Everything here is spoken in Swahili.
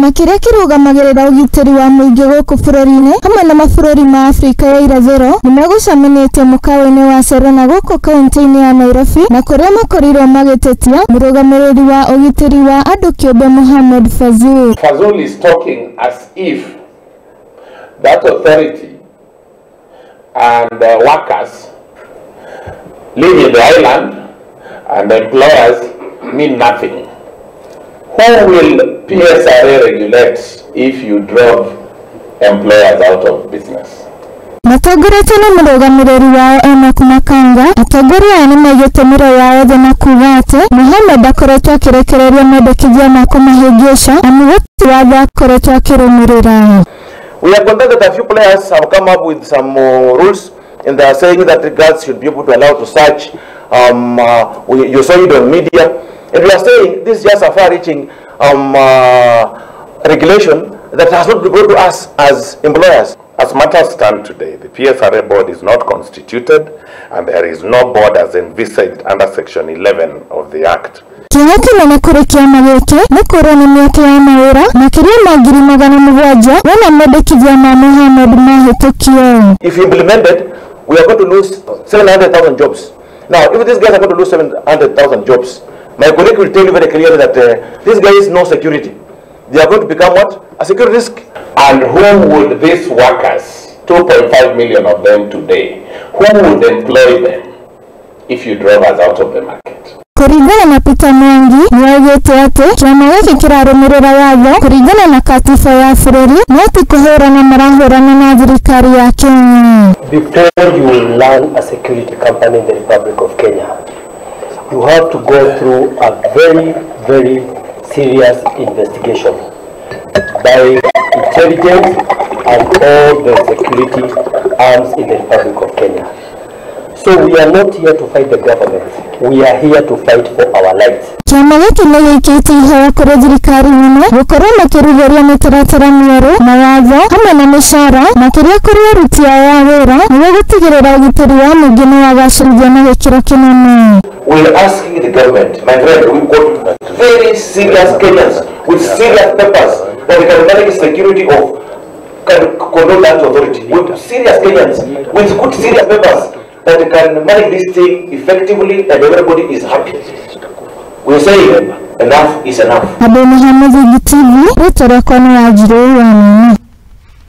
Kĩama kĩrĩa kĩrũgamagĩrĩra ũgitĩri wa mũingĩ gũkũ bũrũri-inĩ hamwe na mabũrũri ma Afrika ya irathĩro nĩmegũcemanirie mũkawa-inĩ wa Serena gũkũ kaunti-inĩ ya Nairobi na kũrĩa makorirwo magĩtetia mũrũgamĩrĩri wa ũgitĩri wa andũ kĩũmbe Mohamed Fazil. Fazil is talking as if that authority and workers live in the island and employers mean nothing. Who will PSRA regulate if you drop employers out of business? Matongoretio nĩ mũrũgamĩrĩri wao Enoch Makanga, atongoria aya nĩmaigĩte mĩro yao thĩ na kuuga atĩ Mohamed akoretwo akĩrekereria mendekithia ma kũmahĩngĩca amu gũtirĩ watho akoretwo akĩrũmĩrĩra. We are content that a few players have come up with some rules, and they are saying that the guards should be able to allow to search. You saw it on media, and we are saying this is just a far-reaching regulation that has not been brought to us as employers. As matters stand today, the PSRA board is not constituted, and there is no board as envisaged under Section 11 of the Act. Kĩrĩa kĩnene kũrĩ kĩama gĩkĩ nĩ kũrũnĩ mĩeke ya mawĩra makĩria ma 700,000 wena mendekithia ma Mohamed mahĩtũkio. If implemented, we are going to lose 700,000 jobs. Now, if these guys are going to lose 700,000 jobs, my colleague will tell you very clearly that these guys no security. They are going to become what? A security risk. And who would these workers, 2.5 million of them today, who would employ them if you drove us out of the market? Kũringana na Peter Mwangi nĩaugĩte atĩ kĩama gĩkĩ kĩrarũmĩrĩra watho kũringana na katiba ya bũrũri no ti kũhũrana marahũrana na thirikari ya Kenya. Before you run a security company in the Republic of Kenya, you have to go through a very, very serious investigation by intelligence and all the security arms in the Republic of Kenya. So we are not here to fight the government. We are here to fight for our lives. Kĩama gĩkĩ nĩ gĩkĩte ihoya kũrĩ thirikari nene gũkorwo makĩrugũria mĩtaratara mĩerũ na watho hamwe na mĩcara makĩria kũrĩ aruti ao a wĩra nĩguo gũtigĩrĩra ũgitĩri wa mũingĩ nĩ wagacĩrithio na gĩkĩro kĩnene. We are asking the government, my friend, we've got very serious Kenyans with serious papers that can manage security of control that authority. With serious Kenyans with good serious papers that can manage this thing effectively and everybody is happy. We say enough is enough. Agitiri Mongererwo Micara.